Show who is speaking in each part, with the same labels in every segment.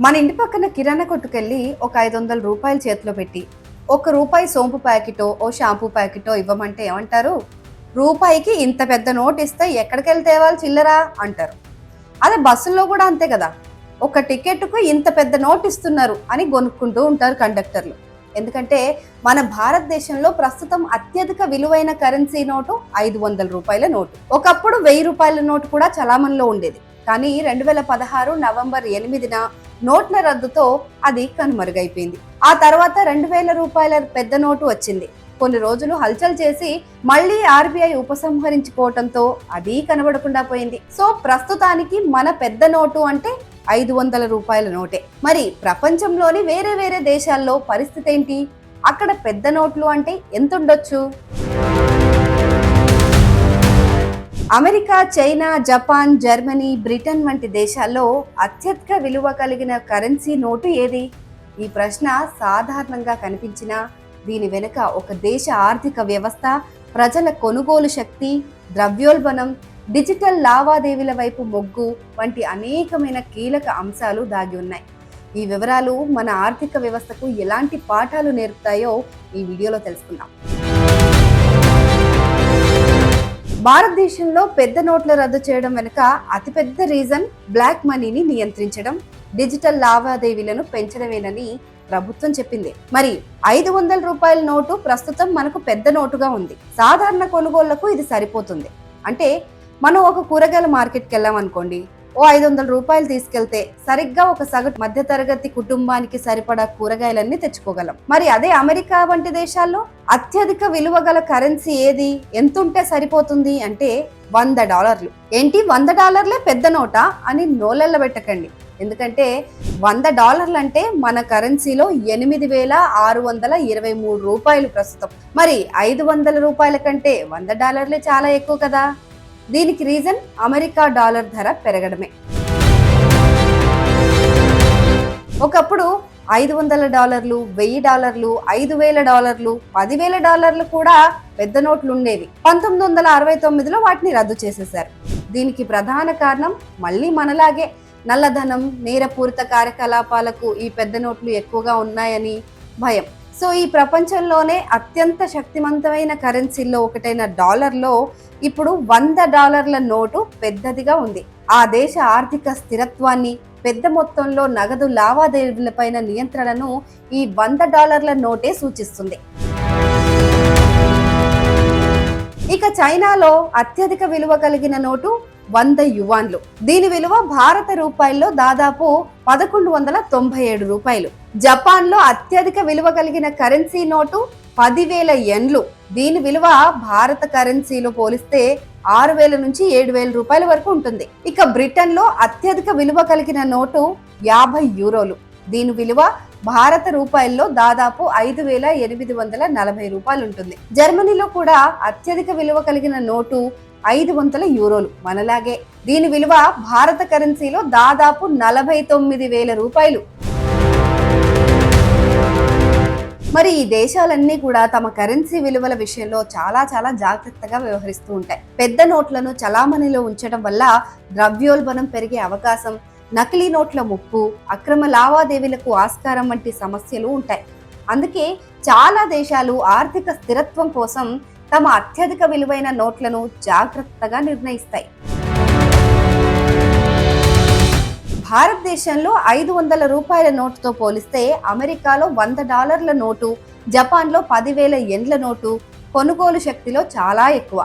Speaker 1: మన ఇంటి పక్కన కిరాణా కొట్టుకెళ్ళి ఒక 500 రూపాయలు చేతిలో పెట్టి ₹1 సోంపు ప్యాకెటో ఓ షాంపూ ప్యాకెటో ఇవ్వమంటే ఏమంటారు? రూపాయికి ఇంత పెద్ద నోట్ ఇస్తే ఎక్కడికెళ్ళి తేవాలి చిల్లరా అంటారు. అదే బస్సుల్లో కూడా అంతే కదా. ఒక టికెట్కు ఇంత పెద్ద నోట్ ఇస్తున్నారు అని గొనుక్కుంటూ ఉంటారు కండక్టర్లు. ఎందుకంటే మన భారతదేశంలో ప్రస్తుతం అత్యధిక విలువైన కరెన్సీ నోటు 500 రూపాయల నోటు. ఒకప్పుడు 1000 రూపాయల నోటు కూడా చలామణిలో ఉండేది. కానీ 2016 నవంబర్ 8న నోట్ల రద్దుతో అది కనుమరుగైపోయింది. ఆ తర్వాత 2000 రూపాయల పెద్ద నోటు వచ్చింది. కొన్ని రోజులు హల్చల్ చేసి మళ్ళీ ఆర్బీఐ ఉపసంహరించుకోవటంతో అది కనబడకుండా పోయింది. సో ప్రస్తుతానికి మన పెద్ద నోటు అంటే 500 రూపాయల నోటే. మరి ప్రపంచంలోని వేరే వేరే దేశాల్లో పరిస్థితి ఏంటి? అక్కడ పెద్ద నోట్లు అంటే ఎంత ఉండొచ్చు? America, China, Japan, Germany, Britain వంటి దేశాల్లో అత్యధిక విలువ కలిగిన కరెన్సీ నోటు ఏది? ఈ ప్రశ్న సాధారణంగా కనిపించినా దీని వెనుక ఒక దేశ ఆర్థిక వ్యవస్థ, ప్రజల కొనుగోలు శక్తి, ద్రవ్యోల్బణం, డిజిటల్ లావాదేవీల వైపు మొగ్గు వంటి అనేకమైన కీలక అంశాలు దాగి ఉన్నాయి. ఈ వివరాలు మన ఆర్థిక వ్యవస్థకు ఎలాంటి పాఠాలు నేర్పుతాయో ఈ వీడియోలో తెలుసుకుందాం. భారతదేశంలో పెద్ద నోట్ల రద్దు చేయడం వెనుక అతిపెద్ద రీజన్ బ్లాక్ మనీని నియంత్రించడం, డిజిటల్ లావాదేవీలను పెంచడమేనని ప్రభుత్వం చెప్పింది. మరి 500 రూపాయల నోటు ప్రస్తుతం మనకు పెద్ద నోటుగా ఉంది. సాధారణ కొనుగోళ్లకు ఇది సరిపోతుంది. అంటే మనం ఒక కూరగాయల మార్కెట్కి వెళ్ళామనుకోండి, ఓ 500 రూపాయలు తీసుకెళ్తే సరిగ్గా ఒక సగటు మధ్యతరగతి కుటుంబానికి సరిపడా కూరగాయలన్నీ తెచ్చుకోగలం. మరి అదే అమెరికా వంటి దేశాల్లో అత్యధిక విలువ గల కరెన్సీ ఏది? ఎంతుంటే సరిపోతుంది అంటే $100. ఏంటి $100 పెద్ద నోటా అని నోలెళ్ళ పెట్టకండి. ఎందుకంటే $100 అంటే మన కరెన్సీలో 8,623 రూపాయలు ప్రస్తుతం. మరి 500 రూపాయల కంటే $100 చాలా ఎక్కువ కదా. దీనికి రీజన్ అమెరికా డాలర్ ధర పెరగడమే. ఒకప్పుడు $500, $1000, $5000, $10,000 కూడా పెద్ద నోట్లు ఉండేవి. 1969లో వాటిని రద్దు చేసేశారు. దీనికి ప్రధాన కారణం మళ్ళీ మనలాగే నల్లధనం, నేరపూరిత కార్యకలాపాలకు ఈ పెద్ద నోట్లు ఎక్కువగా ఉన్నాయని భయం. సో ఈ ప్రపంచంలోనే అత్యంత శక్తివంతమైన కరెన్సీల్లో ఒకటైన డాలర్లో ఇప్పుడు $100 నోటు పెద్దదిగా ఉంది. ఆ దేశ ఆర్థిక స్థిరత్వాన్ని, పెద్ద మొత్తంలో నగదు లావాదేవీలపైన నియంత్రణను ఈ $100 నోటే సూచిస్తుంది. ఇక చైనాలో అత్యధిక విలువ కలిగిన నోటు 100 యువాన్లు. దీని విలువ భారత రూపాయల్లో దాదాపు 1197 రూపాయలు. జపాన్ లో అత్యధిక విలువ కలిగిన కరెన్సీ నోటు 10,000 యెన్లు. దీని విలువ భారత కరెన్సీలో పోలిస్తే 6,000 నుంచి 7,000 రూపాయల వరకు ఉంటుంది. ఇక బ్రిటన్ లో అత్యధిక విలువ కలిగిన నోటు 50 యూరోలు. దీని విలువ భారత రూపాయల్లో దాదాపు 5,840 రూపాయలు ఉంటుంది. జర్మనీలో కూడా అత్యధిక విలువ కలిగిన నోటు 500 యూరోలు మనలాగే. దీని విలువ భారత కరెన్సీలో దాదాపు 49,000 రూపాయలు. మరి ఈ దేశాలన్నీ కూడా తమ కరెన్సీ విలువల విషయంలో చాలా జాగ్రత్తగా వ్యవహరిస్తూ ఉంటాయి. పెద్ద నోట్లను చలామణిలో ఉంచడం వల్ల ద్రవ్యోల్బణం పెరిగే అవకాశం, నకిలీ నోట్ల ముప్పు, అక్రమ లావాదేవీలకు ఆస్కారం వంటి సమస్యలు ఉంటాయి. అందుకే చాలా దేశాలు ఆర్థిక స్థిరత్వం కోసం తమ అత్యధిక విలువైన నోట్లను జాగ్రత్తగా నిర్ణయిస్తాయి. భారతదేశంలో 500 రూపాయల నోటుతో పోలిస్తే అమెరికాలో $100 నోటు, జపాన్లో 10,000 యెన్ల నోటు కొనుగోలు శక్తిలో చాలా ఎక్కువ.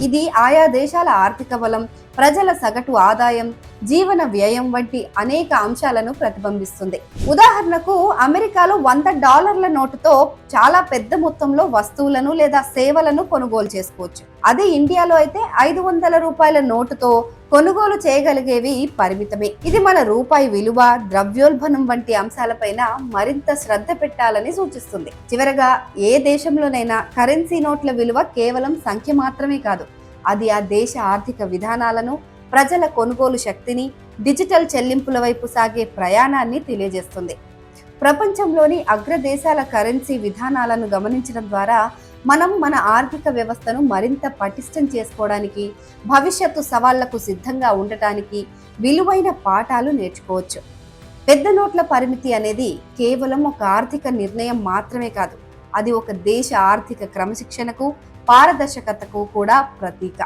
Speaker 1: ఇది ఆయా దేశాల ఆర్థిక బలం, ప్రజల సగటు ఆదాయం, జీవన వ్యయం వంటి అనేక అంశాలను ప్రతిబింబిస్తుంది. ఉదాహరణకు అమెరికాలో $100 నోటుతో చాలా పెద్ద మొత్తంలో వస్తువులను లేదా సేవలను కొనుగోలు చేసుకోవచ్చు. అదే ఇండియాలో అయితే 500 రూపాయల నోటుతో కొనుగోలు చేయగలిగేవి పరిమితమే. ఇది మన రూపాయి విలువ, ద్రవ్యోల్బణం వంటి అంశాలపైన మరింత శ్రద్ధ పెట్టాలని సూచిస్తుంది. చివరగా ఏ దేశంలోనైనా కరెన్సీ నోట్ల విలువ కేవలం సంఖ్య మాత్రమే కాదు, అది ఆ దేశ ఆర్థిక విధానాలను, ప్రజల కొనుగోలు శక్తిని, డిజిటల్ చెల్లింపుల వైపు సాగే ప్రయాణాన్ని తెలియజేస్తుంది. ప్రపంచంలోని అగ్రదేశాల కరెన్సీ విధానాలను గమనించడం ద్వారా మనం మన ఆర్థిక వ్యవస్థను మరింత పటిష్టం చేసుకోవడానికి, భవిష్యత్తు సవాళ్లకు సిద్ధంగా ఉండటానికి విలువైన పాఠాలు నేర్చుకోవచ్చు. పెద్ద నోట్ల పరిమితి అనేది కేవలం ఒక ఆర్థిక నిర్ణయం మాత్రమే కాదు, అది ఒక దేశ ఆర్థిక క్రమశిక్షణకు, పారదర్శకతకు కూడా ప్రతీక.